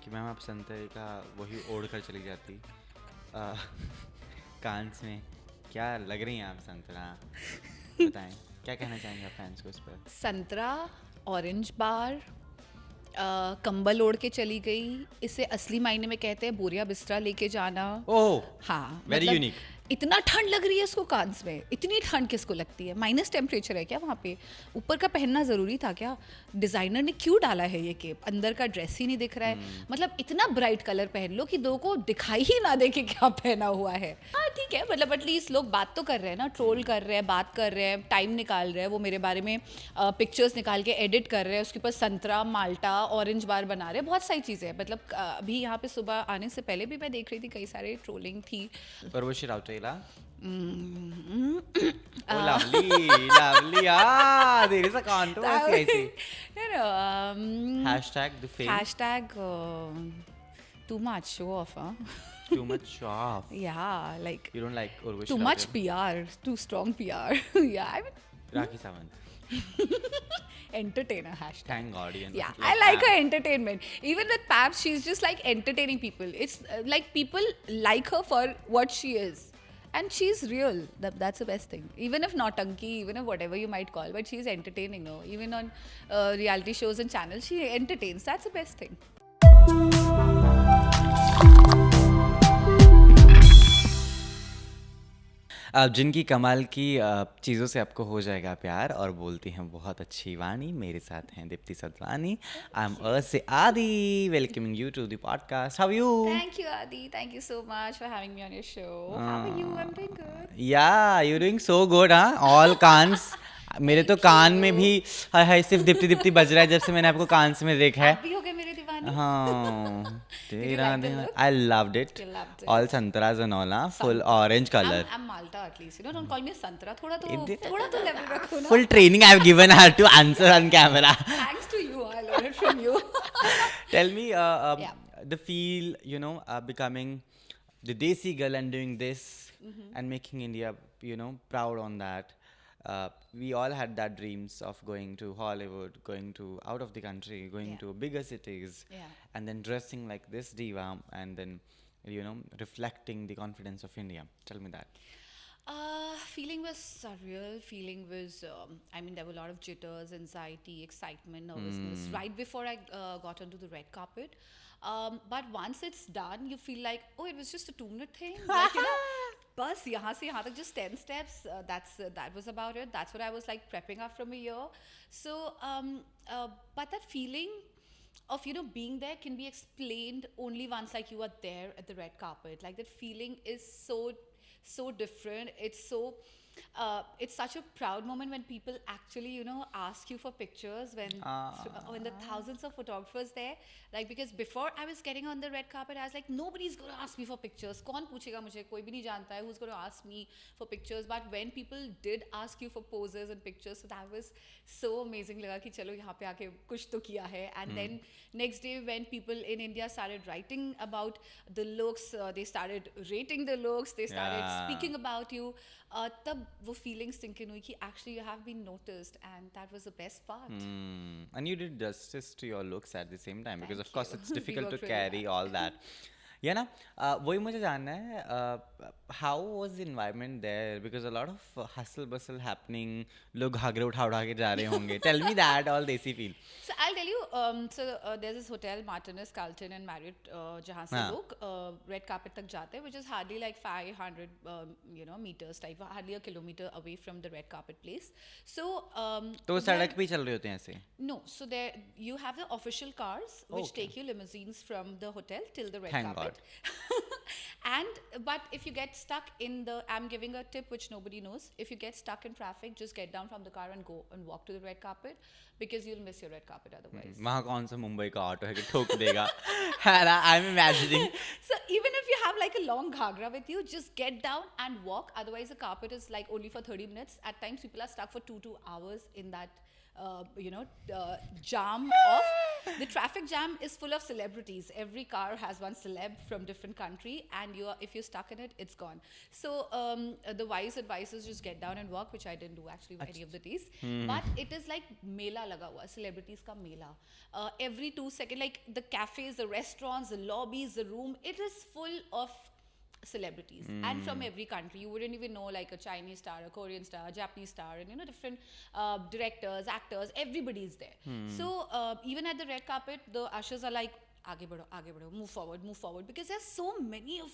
कि मैम आप संतरे का वही ओढ़ कर चली जाती कांस में। क्या लग रही हैं आप संतरा? बताएं, क्या कहना चाहेंगे आप फैंस को इस पर? संतरा, ऑरेंज बार, कंबल ओढ़ के चली गई, इसे असली मायने में कहते हैं बोरिया बिस्तरा लेके जाना। ओह, हाँ, वेरी मतलब यूनिक। इतना ठंड लग रही है इसको कांस में, इतनी ठंड किसको लगती है? माइनस टेम्परेचर है क्या वहाँ पे? ऊपर का पहनना ज़रूरी था क्या? डिज़ाइनर ने क्यों डाला है ये केप? अंदर का ड्रेस ही नहीं दिख रहा है। मतलब इतना ब्राइट कलर पहन लो कि दो को दिखाई ही ना दे कि क्या पहना हुआ है। हाँ ठीक है, मतलब एटलीस्ट लोग बात तो कर रहे हैं ना, ट्रोल कर रहे हैं, बात कर रहे हैं, टाइम निकाल रहे हैं, वो मेरे बारे में पिक्चर्स निकाल के एडिट कर रहे हैं, उसके ऊपर संतरा, माल्टा, ऑरेंज बार बना रहे हैं, बहुत सारी चीज़ें हैं। मतलब अभी यहाँ पे सुबह आने से पहले भी मैं देख रही थी, कई सारे ट्रोलिंग थी। Urvashi राउटेला। Mm, Oh, lovely, lovely. Ah, there is a controversy, I see. you know, Hashtag the fame. hashtag too much show off, huh? Too much off. Yeah, like You don't like Urvashi too much Rautela? PR, too strong PR. Yeah, I mean, Rakhi Sawant. entertainer hashtag. Thank God. You Yeah, know, I like Pam. her entertainment. Even with Paps, she's just like entertaining people. It's like people like her for what she is. And she's real. That's the best thing. Even if nautanki, even if whatever you might call, but she's entertaining, no? Even on reality shows and channels, she entertains. That's the best thing. अब जिनकी कमाल की चीज़ों से आपको हो जाएगा प्यार और बोलती हैं बहुत अच्छी वाणी, मेरे साथ हैं दीप्ति सदवानी। आई am say Adi, welcoming you to the podcast. How you? Thank you, Adi. Thank you so much for having me on your show. How are you? I'm doing good. या यू डूइंग सो गुड। हाँ, all कांस मेरे तो कान में भी हाय हाय सिर्फ दीप्ति दीप्ति बज रहा है जब से मैंने आपको कांस में देखा है। आप भी हो गए मेरे दीवाने. हाँ, you तेरा like the दिन look? I loved it. You loved it. All Santraj and all, full orange colour. I'm Malta at least. You know, don't call me a Santara. थोड़ा तो level रखो ना. Full training I have given her to answer on camera. Thanks to you. I learned it from you. Tell me, Yeah. the feel, becoming the Desi girl and doing this and making India, proud on that. We all had that dreams of going to Hollywood, going to out of the country, going Yeah. to bigger cities, Yeah. and then dressing like this diva, and then, reflecting the confidence of India. Tell me that. Feeling was surreal. Feeling was, I mean, there were a lot of jitters, anxiety, excitement, nervousness right before I got onto the red carpet. But once it's done, you feel like, oh, it was just a 2-minute thing. Like, bus यहाँ से यहाँ तक just 10 steps. That was about it. That's what I was like prepping up from a year. So, but that feeling of being there can be explained only once like you are there at the red carpet. Like that feeling is so different. It's such a proud moment when people actually ask you for pictures when the thousands of photographers there, like, because before I was getting on the red carpet I was like, nobody's going to ask me for pictures. कौन पूछेगा मुझे? कोई भी नहीं जानता है who's going to ask me for pictures. But when people did ask you for poses and pictures, so that was so amazing. लगा कि चलो यहाँ पे आके कुछ तो किया है. And then next day when people in India started writing about the looks, they started rating the looks, they started Yeah. speaking about you, तब वो feelings thinking हुई कि actually you have been noticed, and that was the best part. And you did justice to your looks at the same time, because Thank of course you. it's We difficult to worked really carry hard. all that. Yeah, ना वही मुझे जानना है, how was the environment there, because a lot of hustle bustle happening, लोग घाघरे उठा उठा के जा रहे होंगे. Tell me that all desi feel. So I'll tell you, there's this hotel, Martinez, Carlton and Marriott, जहाँ से हाँ. लोग red carpet तक जाते हैं, which is hardly like 500 meters type, hardly a kilometer away from the red carpet place. So तो वो there- सड़क पे ही चल रहे होते हैं ऐसे. No, so there you have the official cars which Okay. take you limousines from the hotel till the red Thank carpet. But if you get stuck in I'm giving a tip which nobody knows. If you get stuck in traffic, just get down from the car and go and walk to the red carpet, because you'll miss your red carpet otherwise. वहाँ कौन सा मुंबई का auto है कि ठोक देगा? I'm imagining. So even if you have like a long ghagra with you, just get down and walk. Otherwise, the carpet is like only for 30 minutes. At times, people are stuck for 2 hours in that, jam of The traffic jam is full of celebrities. Every car has one celeb from different country, and if you're stuck in it, it's gone. So the wise advice is just get down and walk, which I didn't do actually any of the days. But it is like mela laga hua, celebrities ka mela. Every 2 seconds, like the cafes, the restaurants, the lobbies, the room, it is full of celebrities and from every country. You wouldn't even know, like a Chinese star, a Korean star, a Japanese star, and different directors, actors, everybody's there. So even at the red carpet, the ushers are like, aage badho, move forward, because there's so many of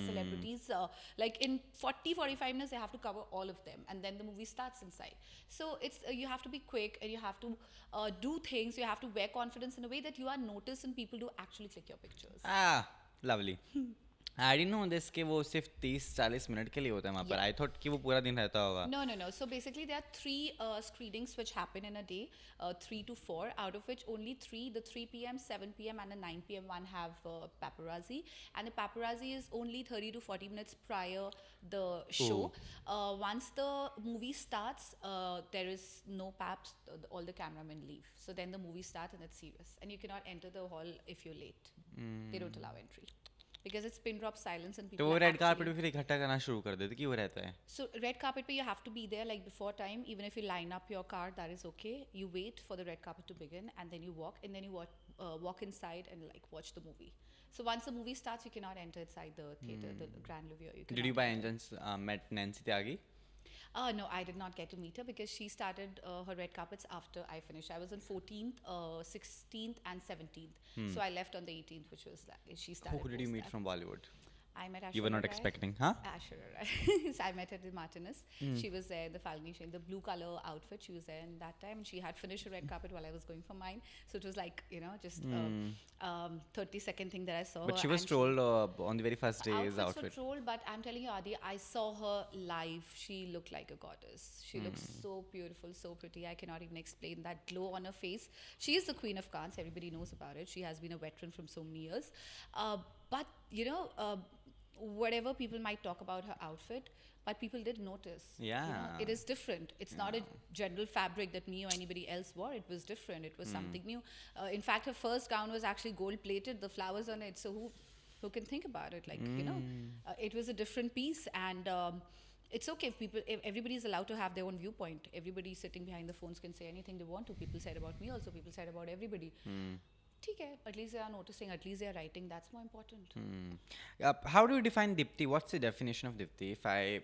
celebrities. Like in 40-45 minutes, they have to cover all of them, and then the movie starts inside. So it's you have to be quick, and you have to do things. You have to wear confidence in a way that you are noticed and people do actually click your pictures. Lovely I didn't know this कि वो सिर्फ 30-40 minute के लिए होता है वहाँ पर. I thought कि वो पूरा दिन रहता होगा. No. So basically, there are 3 screenings which happen in a day, 3 to 4, out of which only 3, the 3 p.m., 7 p.m. and the 9 p.m. one have paparazzi. And the paparazzi is only 30 to 40 minutes prior the show. Once the movie starts, there is no paps, all the cameramen leave. So then the movie starts and it's serious. And you cannot enter the hall if you're late. They don't allow entry. Because it's pin drop silence and people. तो वो red carpet पे फिर इकट्ठा करना शुरू कर देते कि वो रहता है. So red carpet पे you have to be there like before time. Even if you line up your car, that is okay. You wait for the red carpet to begin, and then you walk, and then you walk inside and like watch the movie. So once the movie starts, you cannot enter inside the theater, the Grand Luvia. Did you by any chance met Nancy Tyagi? No, I did not get to meet her because she started her red carpets after I finished. I was on 14th, 16th, and 17th. So I left on the 18th, which was she started. Who did you meet from Bollywood? I met Ashura You were not Rai. expecting, huh? Ashura Rai. So I met her at the Martinez. She was there in the Falguni Shane, the blue color outfit. She was there in that time, and she had finished her red carpet while I was going for mine. So it was like, just 30-second thing that I saw. But her, she was and trolled on the very first day's outfits outfit. were trolled, but I'm telling you, Adi, I saw her live. She looked like a goddess. She looks so beautiful, so pretty. I cannot even explain that glow on her face. She is the queen of Cannes. Everybody knows about it. She has been a veteran from so many years. But whatever people might talk about her outfit, but people did notice. Yeah. It is different. It's not a general fabric that me or anybody else wore. It was different. It was something new. In fact, her first gown was actually gold plated, the flowers on it. So who can think about it? Like, it was a different piece, and it's okay if everybody is allowed to have their own viewpoint. Everybody sitting behind the phones can say anything they want to. People said about me also. People said about everybody. At least they are noticing, at least they are writing. That's more important. How do you define Dipti? What's the definition of Dipti? If I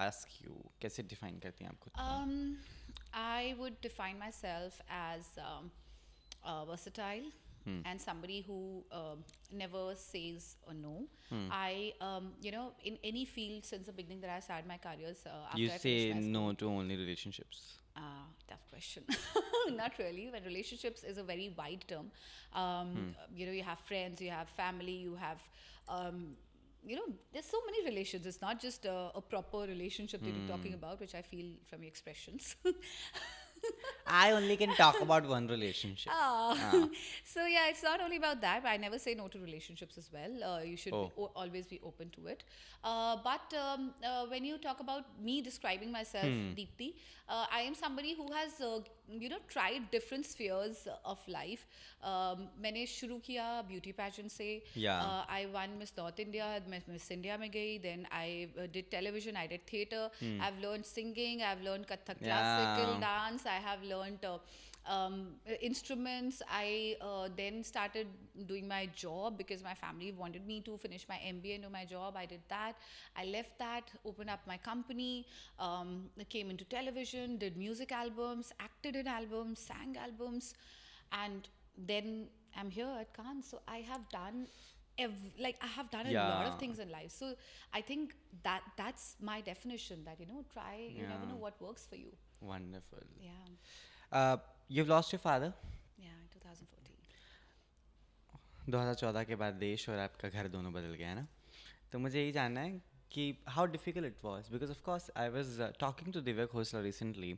ask you, कैसे define करती हैं आप खुद को? I would define myself as versatile and somebody who never says a no. I, in any field since the beginning that I started my careers, after You I say finished my no school, to only relationships. Tough question. Not really. But relationships is a very wide term. You have friends, you have family, you have, there's so many relations. It's not just a proper relationship that you're talking about, which I feel from your expressions. I only can talk about one relationship. So yeah, it's not only about that, but I never say no to relationships as well. You should always be open to it. But when you talk about me describing myself, Deepti, I am somebody who has tried different spheres of life. मैंने शुरू किया beauty pageant से. Yeah. I won Miss North India, Miss India में गई. Then I did television, I did theatre. I've learned singing, I've learned Kathak classical dance. I have learned instruments. I then started doing my job because my family wanted me to finish my MBA and do my job. I did that. I left that, opened up my company, came into television, did music albums, acted in albums, sang albums, and then I'm here at Cannes. So I have done a lot of things in life. So I think that's my definition, that try, you never know what works for you. Wonderful. Yeah. You've lost your father. Yeah, in 2014. 2014 के बाद देश और आपका घर दोनों बदल गया है ना. तो मुझे यही जानना है कि how difficult it was, because of course I was talking to Divya Khosla recently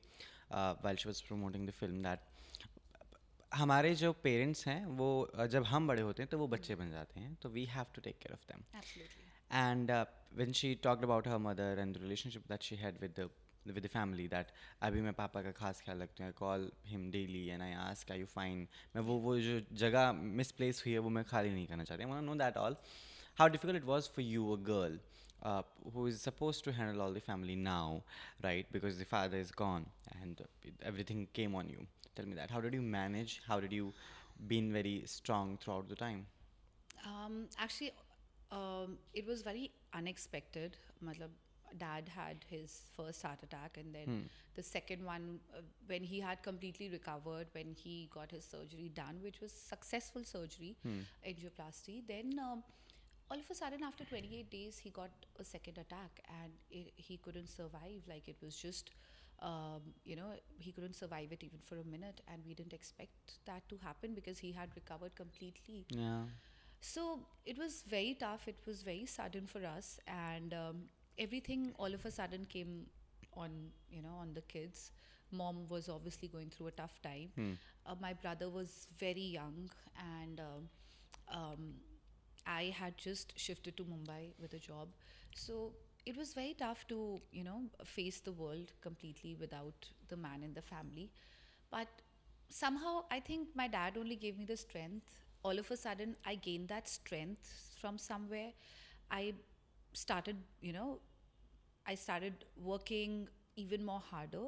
while she was promoting the film that हमारे जो पेरेंट्स हैं वो जब हम बड़े होते हैं तो वो बच्चे बन जाते हैं, तो we have to take care of them. Absolutely. And when she talked about her mother and the relationship that she had with with the family that अभी मैं पापा का खास ख्याल रखती हूँ. I call him daily and I ask, are you fine? मैं वो जो जगह misplace हुई है वो मैं खाली नहीं करना चाहती. I want to know that all. How difficult it was for you, a girl, who is supposed to handle all the family now, right? Because the father is gone and everything came on you. Tell me that. How did you manage? How did you been very strong throughout the time? Actually, it was very unexpected. Matlab, dad had his first heart attack, and then the second one, when he had completely recovered, when he got his surgery done, which was successful surgery, angioplasty, then all of a sudden, after 28 days, he got a second attack, and he couldn't survive. Like, it was just, he couldn't survive it even for a minute, and we didn't expect that to happen because he had recovered completely. Yeah. So it was very tough. It was very sudden for us, and everything all of a sudden came on, on the kids. Mom was obviously going through a tough time. My brother was very young, and I had just shifted to Mumbai with a job. So it was very tough to, face the world completely without the man in the family. But somehow, I think my dad only gave me the strength. All of a sudden, I gained that strength from somewhere. I started, I started working even more harder,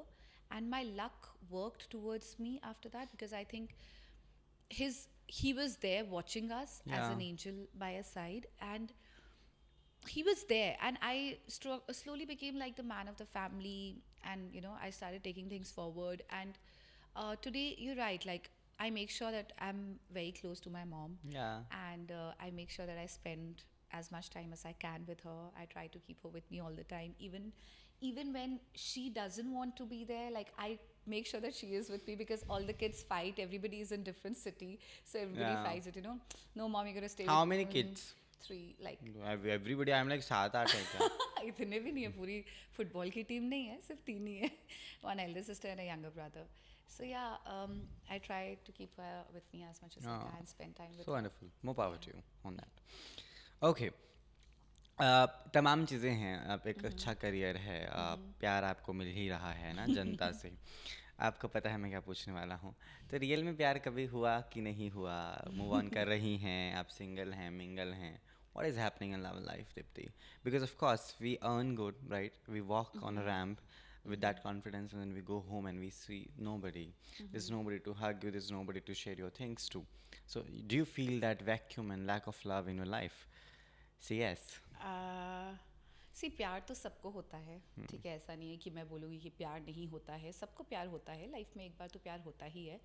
and my luck worked towards me after that, because I think he was there watching us as an angel by our side, and he was there, and I slowly became like the man of the family, and I started taking things forward. And today, you're right, like, I make sure that I'm very close to my mom, Yeah. and I make sure that I spend as much time as I can with her. I try to keep her with me all the time, even when she doesn't want to be there. Like, I make sure that she is with me, because all the kids fight. Everybody is in different city, so everybody Yeah. fights it. No, mom, you're gonna stay. How with many me. kids? 3, like. Everybody, I'm like 7-8 है क्या? इतने भी नहीं है, पूरी football की team नहीं है, सिर्फ 3 ही है. One elder sister and a younger brother. So yeah, I try to keep her with me as much as I Oh. can, spend time with So her. wonderful. More power to you on that. Okay. तमाम चीज़ें हैं. आप एक अच्छा career है. प्यार आपको मिल ही रहा है ना जनता से. आपको पता है मैं क्या पूछने वाला हूँ. तो रियल में प्यार कभी हुआ कि नहीं हुआ? मूव ऑन कर रही हैं आप? सिंगल हैं, मिंगल हैं? What is happening in love life, Dipti? Because of course we earn good, right? We walk on a ramp with that confidence, and then we go home and we see nobody. There's nobody to hug you. There's nobody to share your things to. So do you feel that vacuum and lack of love in your life? Say yes. सी प्यार तो सबको होता है, ठीक है. ऐसा नहीं है कि मैं बोलूँगी कि प्यार नहीं होता है. सबको प्यार होता है लाइफ में. एक बार तो प्यार होता ही है.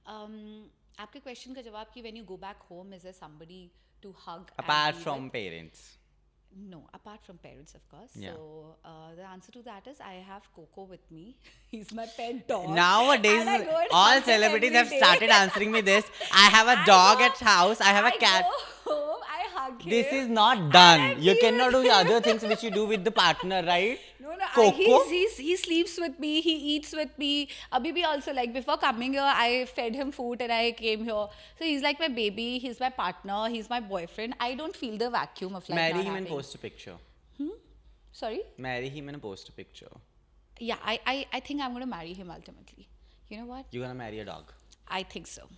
आपके क्वेश्चन का जवाब कि when you go back home, is there somebody to hug Apart from parents. No, apart from parents, of course. Yeah. So the answer to that is I have Coco with me. He's my pet dog. Nowadays, And I go and all hug him celebrities every have day. started answering me this. I have a dog at house. I have a cat. I go home, I hug him. This is not and done. I You feel- cannot do the other things which you do with the partner, right? No, Coco? he sleeps with me, he eats with me. Abhi bhi also, like, before coming here, I fed him food and I came here. So he's like my baby, he's my partner, he's my boyfriend. I don't feel the vacuum of like Marry not him and having. post a picture. Sorry? Marry him and post a picture. Yeah, I think I'm going to marry him ultimately. You know what? You're gonna marry a dog. I think so.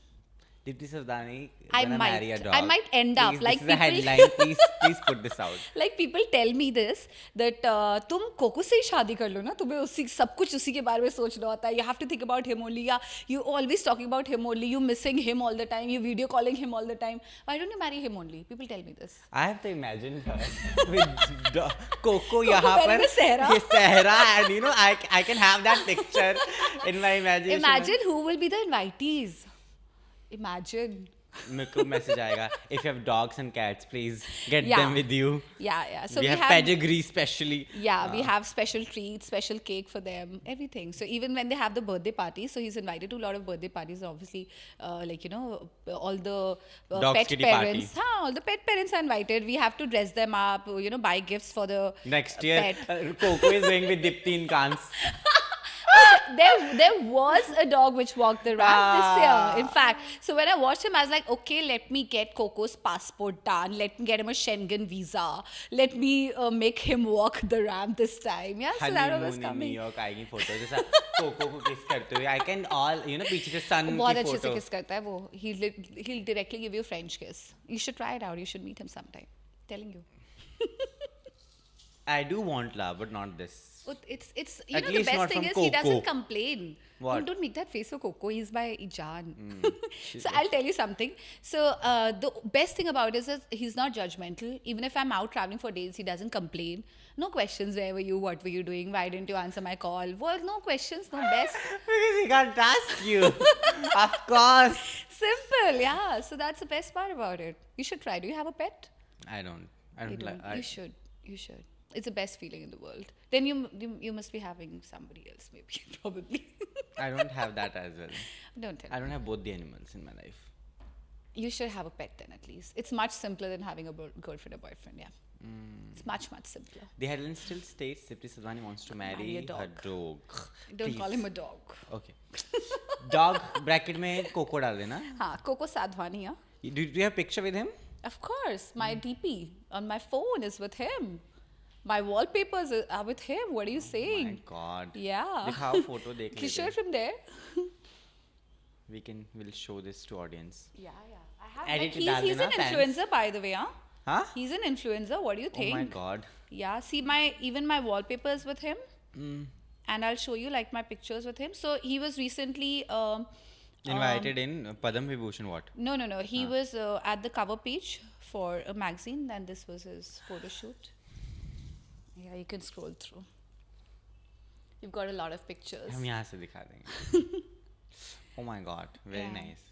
Dipti Sardani I gonna might. marry a dog. I might end up Please, like this is a people- headline. Please put this out. Like, people tell me this, that तुम cocoa से ही शादी कर लो ना, तुम्हें उसी सब कुछ उसी के बारे में सोचना होता है. You have to think about him only. Yeah, you always talking about him only. You missing him all the time. You video calling him all the time. Why don't you marry him only? People tell me this. I have to imagine her with Coco यहाँ wearing पर a Sahara. ये Sahara, and I can have that picture in my imagination. Imagine who will be the invitees. Imagine. मेरे को message आएगा. If you have dogs and cats, please get Yeah. them with you. Yeah. So we have pedigree specially. Yeah, we have special treats, special cake for them, everything. So even when they have the birthday party, so he's invited to a lot of birthday parties. Obviously, all the Dogs pet kitty parents, all the pet parents are invited. We have to dress them up, buy gifts for the Next year, pet. Coco is going with Dipti in Cannes. there was a dog which walked the ramp this year. In fact, so when I watched him, I was like, okay, let me get Coco's passport done. Let me get him a Schengen visa. Let me make him walk the ramp this time. Yeah, so that was honeymoon in coming. New York आएगी photo जैसा cocoa को किस करते हुए I can all पीछे से सन बहुत की अच्छे से फोटो किस करता है वो. He'll directly give you a French kiss. You should try it out. You should meet him sometime. Telling you. I do want love but not this. It's you At know the least best not thing from is he doesn't Coco. complain. What? Don't make that face for Coco. He's my Jan. She's So I'll tell you something. So the best thing about it is that he's not judgmental. Even if I'm out traveling for days, he doesn't complain. No questions. Where were you? What were you doing? Why didn't you answer my call? Well, no questions. No best. Because he can't ask you. Of course. Simple. Yeah. So that's the best part about it. You should try. Do you have a pet? I don't You like don't. You should. You should. It's the best feeling in the world. Then you must be having somebody else, maybe, probably. I don't have that as well. Don't tell I don't have both the animals in my life. me. You should have a pet then, at least. It's much simpler than having a girlfriend or boyfriend. Yeah, it's much simpler. The headline still states Sipti Sadhwani wants to marry Marry a her dog. Don't call him a dog. Okay. Dog bracket में Coco डाल देना. हाँ, Coco Sadhwani. Yeah, Do you have picture with him? of course. My DP on my phone is with him. My wallpapers are with him. What are you saying? My God. Yeah. दिखाओ photo देख Can you show लेते it from there? we'll show this to audience. Yeah. I have. Edit Like, डाल he's देना, an fans. influencer, by the way. Huh? Huh? He's an influencer. What do you Oh think? my God. Yeah, see even my wallpapers with him, and I'll show you like my pictures with him. So he was recently Invited in Padam Vibhushan what? no. He was at the cover page for a magazine, and this was his photo shoot. Yeah, you can scroll through. You've got a lot of pictures. हम यहाँ से दिखा देंगे. Oh my God, very Yeah. nice.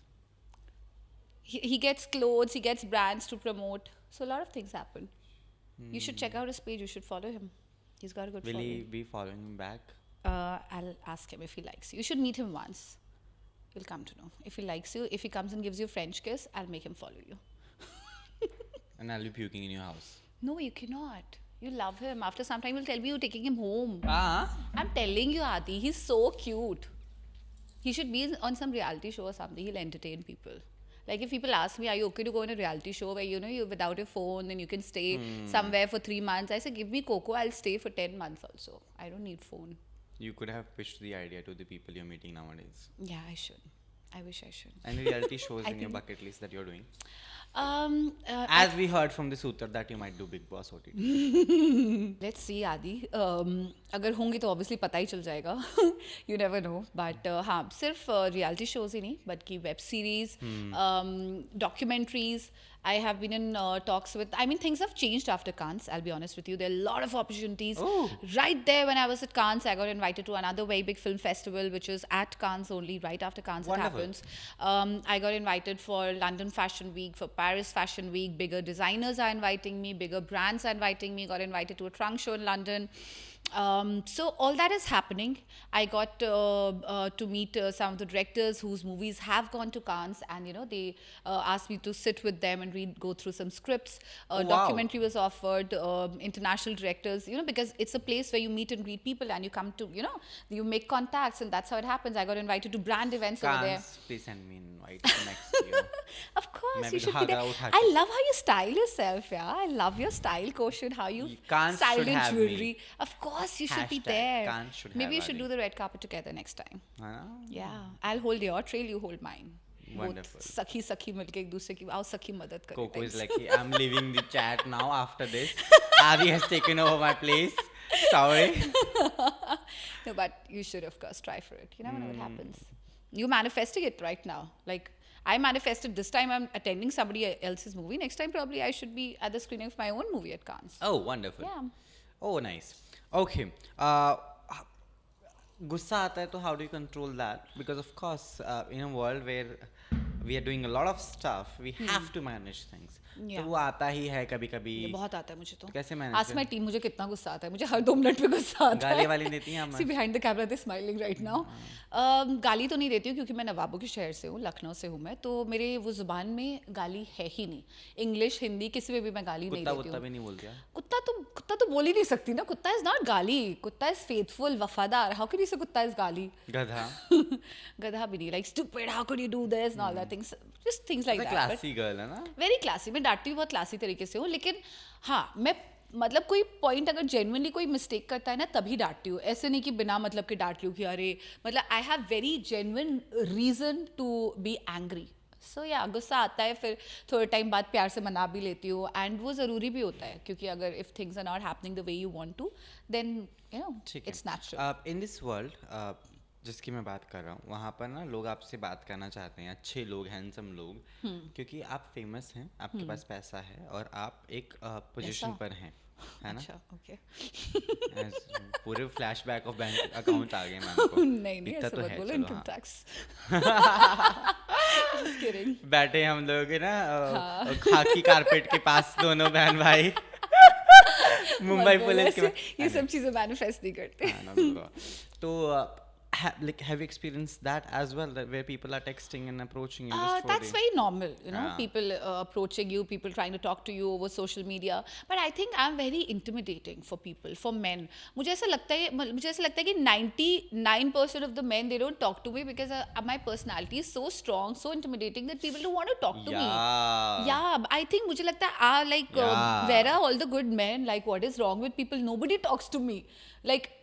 He gets clothes, he gets brands to promote. So a lot of things happen. You should check out his page. You should follow him. He's got a good Will he following. be following him back? I'll ask him if he likes you. You should meet him once. You'll come to know. If he likes you, if he comes and gives you French kiss, I'll make him follow you. And I'll be puking in your house. No, you cannot. You love him. After some time, you'll tell me you're taking him home. Ah. I'm telling you, Adi, he's so cute. He should be on some reality show or something. He'll entertain people. Like if people ask me, are you okay to go on a reality show where you're without your phone and you can stay somewhere for 3 months? I say, give me Coco, I'll stay for 10 months also. I don't need phone. You could have pitched the idea to the people you're meeting nowadays. Yeah, I should. I wish I should. Any reality shows I in your think- bucket list that you're doing? As As we heard from the Sutra that you might do Big Boss OTT. Let's see, Adi. अगर होंगी तो obviously पता ही चल जाएगा. You never know. But हाँ, सिर्फ reality shows ही नहीं, but की web series, documentaries. I have been in talks with. I mean, things have changed after Cannes. I'll be honest with you. There are a lot of opportunities. Oh. Right there, when I was at Cannes, I got invited to another very big film festival, which is at Cannes only. Right after Cannes, Wonderful. it happens. I got invited for London Fashion Week, for Paris Fashion Week. Bigger designers are inviting me, bigger brands are inviting me. Got invited to a trunk show in London. So all that is happening. I got to meet some of the directors whose movies have gone to Cannes, and they asked me to sit with them and go through some scripts. Oh, wow. Documentary was offered. International directors, because it's a place where you meet and greet people, and you come to, you make contacts, and that's how it happens. I got invited to brand events over there. Can't please send me an invite next year. Of course, मैं you भी should be there. धागा उठा I के- love how you style yourself, yeah. I love your style, Koshin, how you Cannes style should your have jewelry. me. Of course, you should be Hashtag there. Cannes should Maybe have you should Adi. do the red carpet together next time. हाँ? Yeah, I'll hold your trail, you hold mine. Wonderful. Both सखी मिलके एक दूसरे की आओ सखी मदद करें. Coco is types. like, I'm leaving the chat now after this. Adi has taken over my place. Sorry. No, but you should of course try for it. You never know what happens. You're manifesting it right now. Like I manifested this time I'm attending somebody else's movie. Next time probably I should be at the screening of my own movie at Cannes. Oh, wonderful. Yeah. Oh, nice. Okay. गुस्सा आता है तो how do you control that? Because of course, in a world where we are doing a lot of stuff, we have to manage things. तो वो आता ही है कभी कभी। ये बहुत आता है मुझे तो। कैसे मैनेज आज मैं टीम, मुझे कितना गुस्सा आता है, मुझे हर 2 मिनट पे गुस्सा आता है। गाली वाली देती हैं see behind the camera they smiling right now. गाली तो नहीं देती हूँ क्योंकि मैं नवाबों के शहर से हूँ, लखनऊ से हूँ मैं, तो मेरे वो जुबान में गाली है ही नहीं। इंग्लिश हिंदी किसी में भी मैं गाली नहीं देती हूँ। भी नहीं बोलती आप? कुत्ता तो बोल ही नहीं सकती ना। कुत्ता इज नॉट गाली, कुत्ता इज फेथफुल, वफादार। हाउ कैन यू से कुत्ता इज गाली? गधा। गधा भी नहीं, like stupid, how could you do this and all that things, just things like that. Classy girl है ना? Very classy. मैं डांटती हूँ बहुत क्लासी तरीके से हूँ, लेकिन हाँ मैं मतलब कोई पॉइंट अगर जेन्युइनली कोई मिस्टेक करता है ना तभी डांटती हूँ। ऐसे नहीं कि बिना मतलब के डांट रही हूँ कि अरे, मतलब I have very genuine reason to be angry. So या गुस्सा आता है, फिर थोड़े टाइम बाद प्यार से मना भी लेती हूँ, एंड वो ज़रूरी भी होता है क्योंकि अगर if things are not happening the way you want to, then you know it's natural. In this world जिसकी मैं बात कर रहा हूँ, वहाँ पर ना लोग आपसे बात करना चाहते हैं, अच्छे लोग, हैंडसम लोग, क्योंकि आप फेमस हैं, आपके पास पैसा है और आप एक पोजीशन पर हैं, है ना? अच्छा, ओके। पूरे फ्लैशबैक ऑफ बैंक अकाउंट आ गए मैम को। नहीं नहीं, इतना ऐसे तो मत है, बोलो, चलो, इनकम हाँ। टैक्स। Just kidding. बैठे हम लोग है ना खाकी कारपेट के पास, दोनों बहन भाई। मुंबई मत बोलो पुलिस ऐसे, के ये सब चीज़ें मैनिफेस्ट नहीं करते। हाँ, not at all. तो have you experienced that as well, that where people are texting and approaching you just for That's the... very normal, you know, Yeah. people approaching you, people trying to talk to you over social media. But I think I'm very intimidating for people, for men. मुझे ऐसा लगता है कि 99% of the men, they don't talk to me because my personality is so strong, so intimidating that people don't want to talk to me. Yeah, I think मुझे लगता है Yeah. where are all the good men? Like what is wrong with people? Nobody talks to me. Like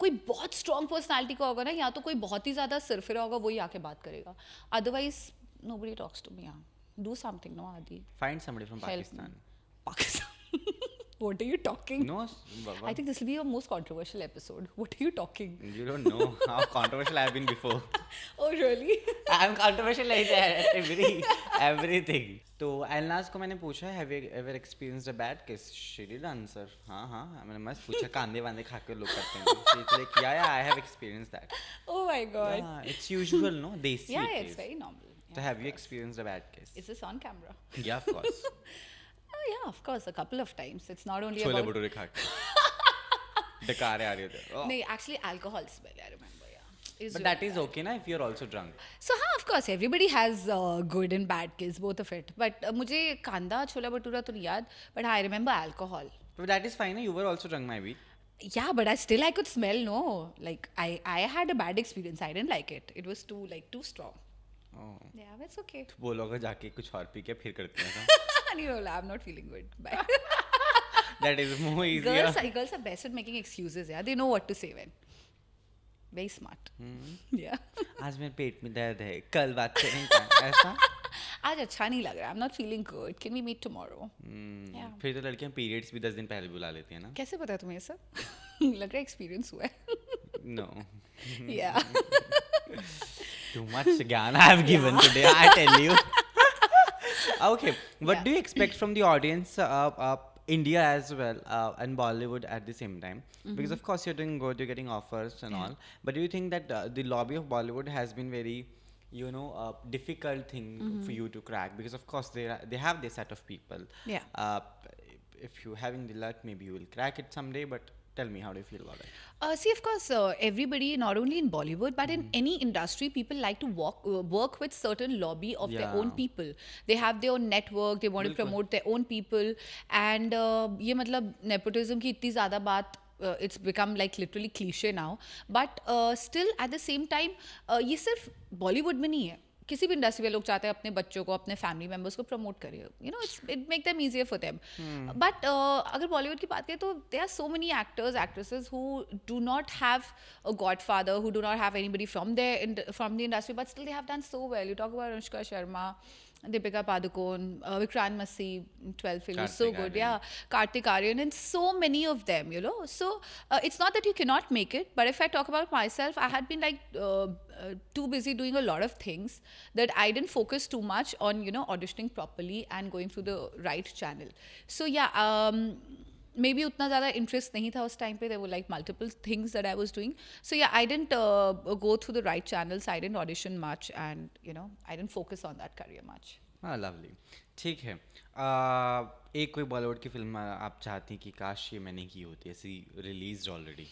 कोई बहुत strong personality का होगा ना, या तो कोई बहुत ही ज़्यादा सिरफिरा होगा, वही आके बात करेगा। Otherwise nobody talks to me. Do something, no Adi. Find somebody from Pakistan. Pakistan. What are you talking? No, I think this will be your most controversial episode. What are you talking? you don't know how controversial I've been before. Oh really? I'm controversial like that everything. तो एलनाज को मैंने पूछा, have you ever experienced a bad kiss? She did answer. हाँ हाँ, मैंने मस्त पूछा, कांदे वांदे खा के लोग करते हैं। She's like, yeah, I have experienced that. Oh my god. Yeah, it's usual, no? Desi Yeah, it it's is. very normal. So have you experienced a bad kiss? Is this on camera? Yeah, of course. Oh yeah, of course, a couple of times. It's not only chole about... bhature खा के डकारे आ रहे होते हैं। No, actually alcohol smell, I remember, yeah. It's But really that is bad. okay ना, if you're also drunk. So हाँ, of course, everybody has good and bad kills, both of it. But मुझे कांदा छोला भटूरा तो नहीं याद, but I remember alcohol. But that is fine, you were also drunk, my beat. Yeah, but I could smell, no. Like I had a bad experience. I didn't like it. It was too strong. Oh. Yeah, but it's okay. बोलोगे जाके कुछ और P के फिर करते हैं ना? No, I'm not feeling good. Bye. That is more easier. Girls are best at making excuses. Yeah, they know what to say when. Very smart. Yeah. आज मेरे पेट में दर्द है, कल बात करेंगे ऐसा? आज अच्छा नहीं लग रहा. I'm not feeling good. Can we meet tomorrow? Yeah. फिर तो लड़कियां पीरियड्स भी 10 दिन पहले बुला लेती हैं ना? कैसे पता तुम्हें ये सब? लग रहा है एक्सपीरियंस हुआ है. No. Yeah. Too much ज्ञान I have given today, I tell you. Okay, what Yeah. do you expect from the audience, India as well, and Bollywood at the same time? Because of course you're doing good, you're getting offers and Yeah. all. But do you think that the lobby of Bollywood has been very, difficult thing for you to crack? Because of course they have their set of people. Yeah. If you having the luck, maybe you will crack it someday. But tell me, how do you feel about it? See, of course, everybody, not only in Bollywood, but in any industry, people like to work with certain lobby of their own Yeah. people. They have their own network, they want to बिल्कुल. promote their own people. And ये मतलब nepotism की इतनी ज़्यादा बात, it's become like literally cliche now. But still, at the same time, ये सिर्फ Bollywood में नहीं है. किसी भी इंडस्ट्री में लोग चाहते हैं अपने बच्चों को, अपने फैमिली मेम्बर्स को प्रमोट करें. It make them easier for them. But अगर बॉलीवुड की बात करें तो there are so many actors actresses who do not have a godfather, who do not have anybody from the industry, but still they have done so well. You talk about Anushka Sharma, Deepika Padukone, Vikrant Massey, 12 Fail was so Kartik good. Aaryan. Yeah, Kartik Aaryan, and so many of them, So it's not that you cannot make it, but if I talk about myself, I had been like too busy doing a lot of things that I didn't focus too much on, auditioning properly and going through the right channel. So yeah, maybe उतना ज़्यादा interest नहीं था उस time पे. There were like multiple things that I was doing. So yeah, I didn't go through the right channels. I didn't audition much, and I didn't focus on that career much. हाँ, lovely. ठीक है। एक कोई बॉलीवुड की film आप चाहती हैं कि काश ये मैंने की होती, ऐसी रिलीज्ड ऑलरेडी?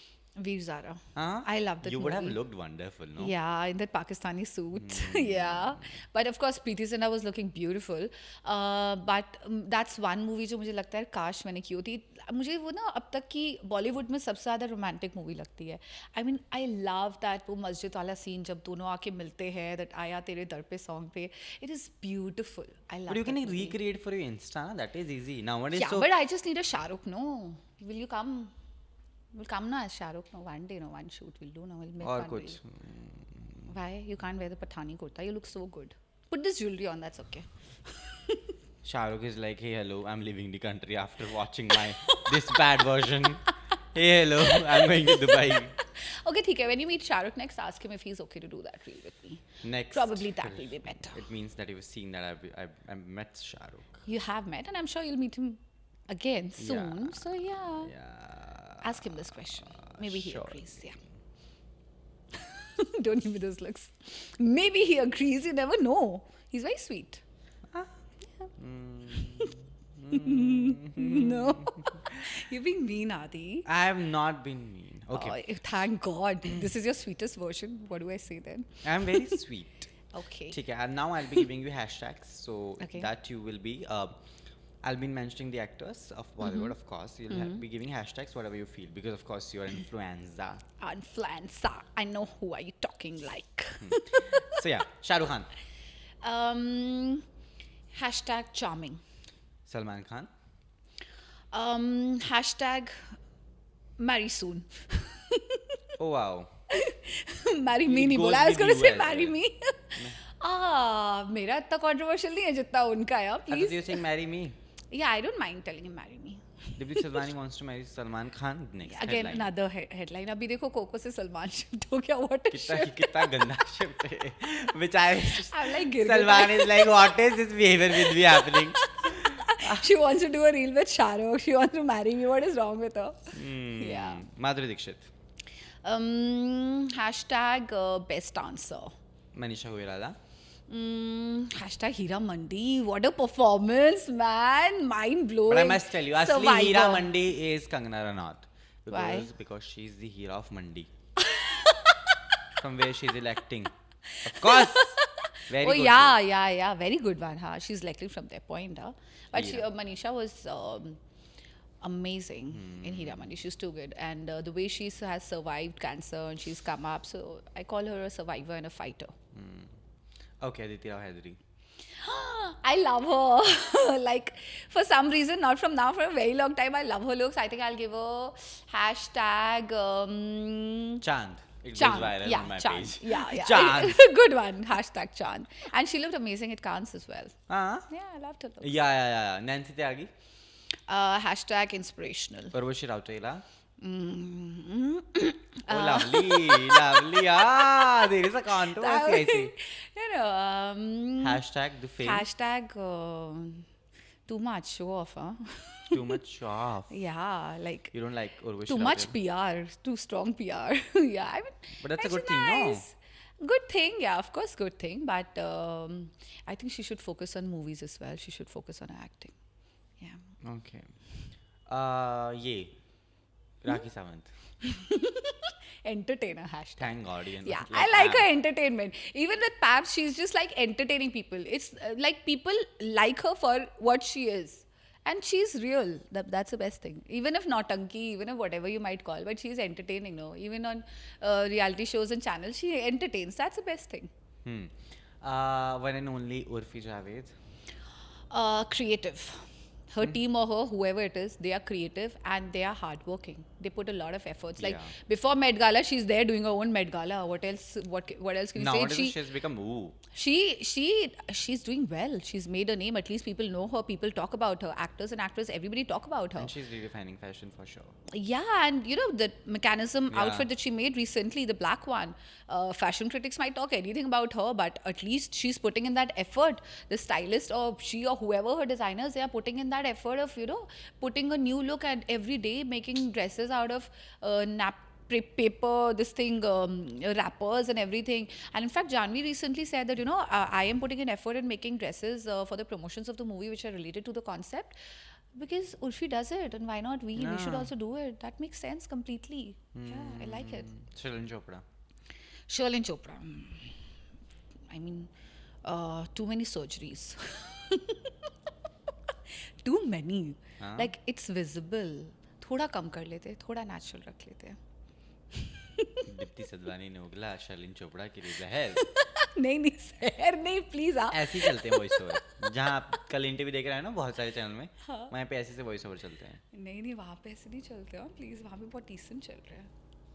Veer Zara. हाँ, I love that you would have movie. looked wonderful, no? Yeah, in that Pakistani suit. Yeah. But of course, Preeti Zinta was looking beautiful. But that's one movie जो मुझे लगता है काश मैंने की होती. मुझे वो ना अब तक की बॉलीवुड में सबसे ज़्यादा रोमांटिक मूवी लगती है. I mean, I love that वो मस्जिद वाला सीन जब दोनों आके मिलते हैं, that आया तेरे दर पे सॉन्ग पे. It is beautiful. I love But you that can movie. recreate for your Insta, na? That is easy. Nowadays, Yeah, so but I just need a Shah Rukh, no? Will you come? We'll come na as Shah Rukh, no? One day, no? One shoot we'll do, no? We'll make और one कुछ reel. Why? You can't wear the Pathani kurta. You look so good. Put this jewelry on, that's okay. Shahrukh is like, hey, hello, I'm leaving the country after watching my this bad version. Hey, hello, I'm going to Dubai. Okay, ठीक है. When you meet Shah Rukh next, ask him if he's okay to do that reel with me. Next. Probably that will be better. It means that you've seen that I've met Shahrukh. You have met, and I'm sure you'll meet him again soon. Yeah. So yeah, Yeah. ask him this question. Maybe he sure. agrees. Yeah. Don't give me those looks. Maybe he agrees. You never know. He's very sweet. No, you're being mean, Adi. I have not been mean. Okay. Oh, thank God. This is your sweetest version. What do I say then? I'm very sweet. Okay. Okay, and now I'll be giving you hashtags so Okay. that you will be. I'll be mentioning the actors of Bollywood, of course. You'll be giving hashtags whatever you feel because, of course, you're influenza. Influenza. I know who are you talking like. So yeah, Shah Rukh Khan, Hashtag charming. Salman Khan, Hashtag marry soon. oh wow, Marry me It नहीं goes बोला. I was with going to you say as marry well. me. मेरा इतना controversial नहीं है जितना उनका है. I thought Please. you were saying marry me. Yeah, I don't mind telling him marry me. Dipti Salvani wants to marry Salman Khan next. Again, headline. another headline. अभी देखो cocoa से सलमान शिफ्ट हो गया. What a कितना shift. कितना गंदा shift है. बेचारे I'm like गिर गया. Salman is like, what is this behavior with me happening? She wants to do a reel with Shah Rukh. She wants to marry me. What is wrong with her? Yeah. Madhuri Dixit, Hashtag best answer. Manisha Koirala, Hashtag Hira Mandi. What a performance, man. Mind blowing. but I must tell you, Asli Survivor. Hira Mandi is Kangana Ranaut. Why? Because she's the Hira of Mandi. From where she's electing. Of course. Very Oh good. yeah. Very good one, huh? She's elected from their point, huh? But she, Yeah. Manisha was amazing in Hira Mandi. She's too good, and the way she has survived cancer and she's come up. So I call her a survivor and a fighter. Okay, Aditi Rao Hydari. I love her. Like, for some reason, not from now, for a very long time, I love her looks. I think I'll give her hashtag Chand. It Chand. goes viral Yeah, on my Chand. page. Yeah. Chand. Good one. Hashtag Chand. And she looked amazing at Cannes as well. हाँ? Yeah, I loved her looks. Yeah. Nancy Tyagi. Hashtag inspirational. Urvashi Rautela. Mm-hmm. Oh, lovely. Ah, there is a controversy, I see. You know, Hashtag the fame. hashtag too much show off, huh? Too much off. Yeah, like You don't like Urvashi too much Rautela? PR, too strong PR. Yeah, I mean, But that's a it's good thing, no? nice. Good thing, yeah, of course, good thing. But I think she should focus on movies as well. She should focus on acting. Yeah. Okay. Ye. Rakhi Sawant. Entertainer hashtag. Thank God. You know, Yeah, I like ah, her entertainment. Even with Paps, she's just like entertaining people. It's like people like her for what she is. And she's real. That's the best thing. Even if nautanki, even if whatever you might call, but she's entertaining, no? Even on reality shows and channels, she entertains. That's the best thing. One and only Urfi Javed. Creative. Her team or her, whoever it is, they are creative and they are hardworking. They put a lot of efforts. Like Yeah. before Met Gala, she's there doing her own Met Gala. What else? What else can you Nowadays say? she has become ooh. She's doing well. She's made a name. At least people know her. People talk about her. Actors and actresses, everybody talk about her. And she's redefining fashion for sure. Yeah, and you know the mechanism Yeah. outfit that she made recently, the black one. Fashion critics might talk anything about her, but at least she's putting in that effort. The stylist or she or whoever her designers, they are putting in that effort of putting a new look and every day making dresses out of paper, this thing, wrappers and everything. And in fact, Janvi recently said that, I am putting an effort in making dresses for the promotions of the movie which are related to the concept. Because Urfi does it, and why not we? We should also do it. That makes sense completely. Yeah, I like it. Shalin Chopra. Shalin Chopra. I mean, too many surgeries. Too many. Like, it's visible. थोड़ा कम कर लेते, थोड़ा natural रख लेते. दीप्ति सदवानी ने उगला शर्लिन चोपड़ा की रिजहर. नहीं सर, नहीं प्लीज. ऐसे ही चलते हैं वॉइस ओवर. जहाँ आप कल इंटरव्यू देख रहे हैं ना बहुत सारे चैनल में, वहाँ पे ऐसे से वॉइस ओवर चलते हैं. नहीं वहाँ पे ऐसे नहीं चलते हैं प्लीज. वहाँ पे बहुत डिसेंट चल रहा है.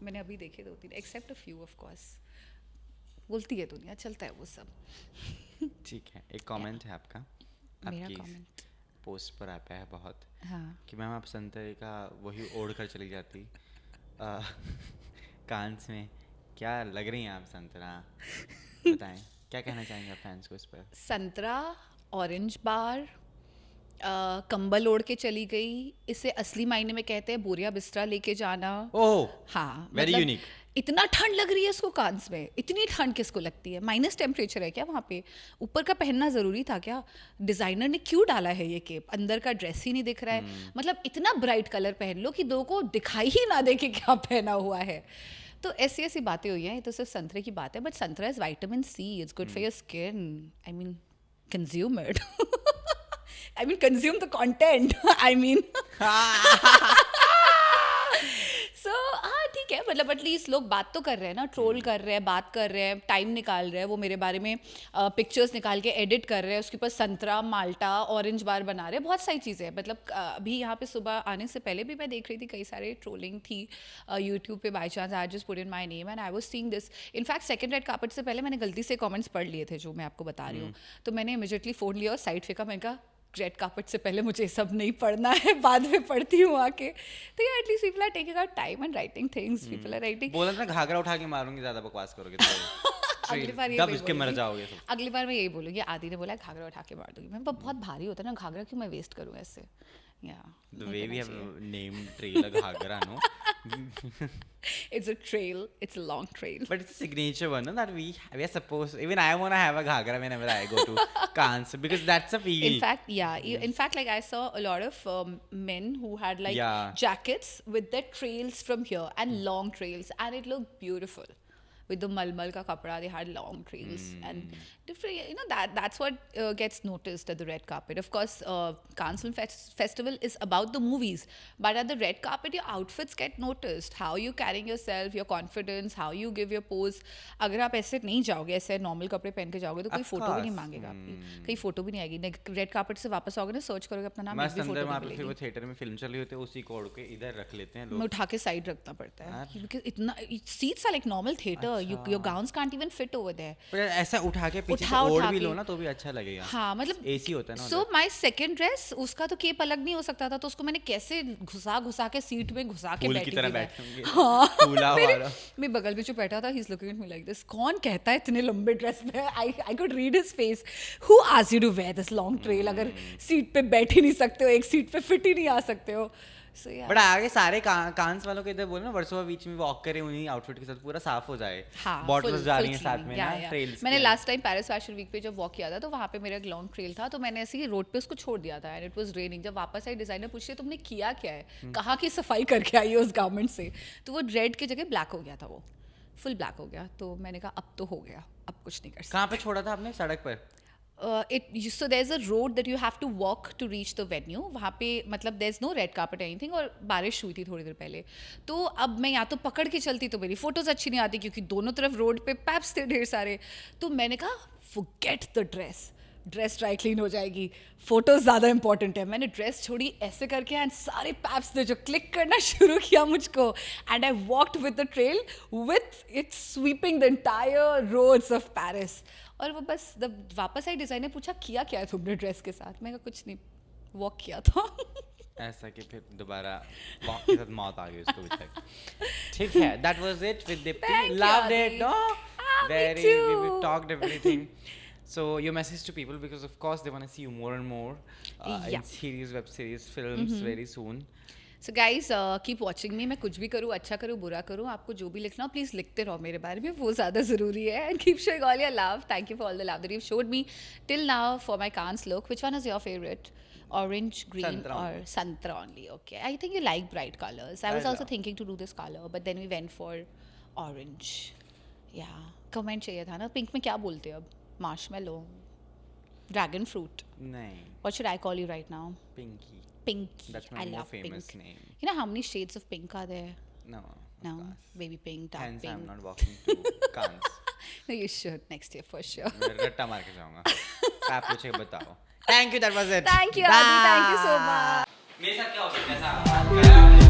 मैंने अभी देखे 2-3, except a few of course. बोलती है दुनिया, चलता है वो सब. ठीक है, एक कमेंट है आपका. मेरा कमेंट पोस्ट पर आता है बहुत. हाँ. कि मैम आप संतरे का वही ओढ़ कर चली जाती कांस में. क्या लग रही हैं आप संतरा? बताएं, क्या कहना चाहेंगे आप फैंस को इस पर? संतरा, ऑरेंज बार, कंबल ओढ़ के चली गई. इसे असली मायने में कहते हैं बोरिया बिस्तरा लेके जाना. ओह हाँ, वेरी मतलब यूनिक. इतना ठंड लग रही है इसको कांस में. इतनी ठंड किसको लगती है? माइनस टेम्परेचर है क्या वहाँ पे? ऊपर का पहनना ज़रूरी था क्या? डिज़ाइनर ने क्यों डाला है ये केप? अंदर का ड्रेस ही नहीं दिख रहा है. मतलब इतना ब्राइट कलर पहन लो कि दो को दिखाई ही ना दे कि क्या पहना हुआ है. तो ऐसी ऐसी बातें हुई हैं. ये तो सिर्फ संतरे की बात है, बट संतरा is vitamin C. It's good for your skin. I mean, consume it. I mean, consume the content. I mean, so हाँ ठीक है. मतलब एटलीस्ट लोग बात तो कर रहे हैं ना, ट्रोल कर रहे हैं, बात कर रहे हैं, टाइम निकाल रहे हैं. वो मेरे बारे में पिक्चर्स निकाल के एडिट कर रहे हैं, उसके ऊपर संतरा, माल्टा, ऑरेंज बार बना रहे हैं. बहुत सारी चीज़ें हैं. मतलब अभी यहाँ पे सुबह आने से पहले भी मैं देख रही थी, कई सारे ट्रोलिंग थी यूट्यूब पे. By chance I just put in my name and I was seeing this. In fact second red carpet से पहले मैंने गलती से कमेंट्स पढ़ लिए थे जो मैं आपको बता रही हूँ. तो मैंने इमीडिएटली फ़ोन लिया और साइड फेंका. मैंने कहा रेड कार्पेट से पहले मुझे सब नहीं पढ़ना है, बाद में पढ़ती हूँ आके. तो या at least people are taking out time and writing things. People are writing. बोला ना घाघरा उठा के मारूंगी, ज्यादा बकवास करोगे तो अगली बार ये दब इसके मर जाओगे. अगली बार मैं यही बोलूँगी. आदि ने बोला घाघरा उठा के मार दूंगी. मैं बहुत भारी होता है ना घाघरा, क्यों मैं वेस्ट करूँ ऐसे. The way we have named trail a Ghaghara, no? It's a trail. It's a long trail. But it's a signature one, no? That we are supposed. Even I want to have a Ghaghara whenever I go to Cannes because that's a feel. In fact, yeah. In fact, like I saw a lot of men who had like jackets with their trails from here and long trails, and it looked beautiful. With the malmal ka kapda, they had long trails and different. That's what gets noticed at the red carpet. Of course, Cannes Film Festival is about the movies, but at the red carpet, your outfits get noticed. How you carrying yourself, your confidence, how you give your pose. अगर आप ऐसे नहीं जाओगे, ऐसे normal कपड़े पहन के जाओगे तो कोई फोटो भी नहीं मांगेगा आपकी. कहीं फोटो भी नहीं आएगी. रेड कार्पेट से वापस आओगे ना, सर्च करोगे अपना नाम, एक भी फोटो नहीं मिलेगी. फिर वो थिएटर में फिल्म चल रही होती है, उसी कोड के इधर रख लेते हैं लोग. मैं उठा के साइड रखना पड़ता है क्योंकि इतना seats are like normal theatre. Your gowns can't even fit over there. पर ऐसा उठा के पीछे से ओढ़ भी लो ना तो भी अच्छा लगेगा. हाँ, मतलब एसी होता है ना. So my second dress, उसका तो केप अलग नहीं हो सकता था, तो उसको मैंने कैसे घुसा के सीट में घुसा के बैठी थी. हाँ, मैं बगल में जो बैठा था, he's looking at me like this. कौन कहता है इतने लंबे ड्रेस में? I could read his face. Who asked you to wear this long trail? अगर सीट पे बैठ ही नहीं सकते हो, एक सीट पे फिट ही नहीं आ सकते हो. बट आगे सारे कांस वालों को इधर बोलो ना, वर्सोवा बीच में वॉक करें उन्हीं आउटफिट के साथ, पूरा साफ हो जाए. बॉटल्स जा रही हैं साथ में ना ट्रेल्स. मैंने last time Paris fashion week पे जब वॉक किया था तो वहाँ पे मेरा एक लॉन्ग ट्रेल था, तो मैंने ऐसे ही रोड पे उसको छोड़ दिया था एंड इट वाज रेनिंग. जब वापस आई, डिजाइनर पूछ रही तुमने किया क्या है, कहाँ की सफाई करके आई हो उस गारमेंट से. तो वो रेड की जगह ब्लैक हो गया था, वो फुल ब्लैक हो गया. तो मैंने कहा अब तो हो गया, अब कुछ नहीं कर सकते. कहाँ पे छोड़ा था आपने? सड़क पर? So there's a road that you have to walk to reach the venue. वहाँ पे मतलब there's no red carpet anything, और बारिश हुई थी थोड़ी देर पहले. तो अब मैं या तो पकड़ के चलती तो मेरी फोटोज अच्छी नहीं आती क्योंकि दोनों तरफ रोड पे पैप्स थे ढेर सारे. तो मैंने कहा forget the dress dry clean हो जाएगी, फोटोज ज़्यादा इंपॉर्टेंट है. मैंने ड्रेस छोड़ी ऐसे करके एंड सारे पैप्स ने जो क्लिक करना शुरू किया मुझको, and I walked with the trail with its sweeping the entire roads of Paris. और वो बस वापस आई, डिज़ाइनर पूछा किया क्या है तुमने ड्रेस के साथ. मैं कहा कुछ नहीं, वॉक किया था. ऐसा कि फिर दोबारा वॉक के साथ मौत आ गई उसको भी तक. ठीक है, that was it with Deepti. Loved it. No very, we talked everything. So your message to people, because of course they want to see you more and more in series, web series, films very soon. So guys keep watching मी. मैं कुछ भी करूँ, अच्छा करूँ, बुरा करूँ, आपको जो भी लिखना हो प्लीज़ लिखते रहो मेरे बारे में, वो ज़्यादा ज़रूरी है. And keep showing all your love. Thank you for all the love that you showed me till now for my Cannes look. Which one is your favourite? Orange, green, Santra or only. santra only? Okay, I think you like bright colors. I was I also love. thinking to do this color, but then we went for orange. Yeah, comment चाहिए था ना. Pink में क्या बोलते हैं अब? Marshmallow, dragon fruit. नहीं, What should I call you right now? Pinky. Pinky. That's my I more love famous pink. name. You know how many shades of pink are there? No. No, Of course. baby pink, dark Hence, pink. I'm not walking to Cannes. No, you should next year for sure. मैं रट्टा मार के जाऊंगा. आप पूछे बताओ. Thank you. That was it. Thank you, Adi. Thank you so much. मेरे साथ क्या हो सकता है ऐसा?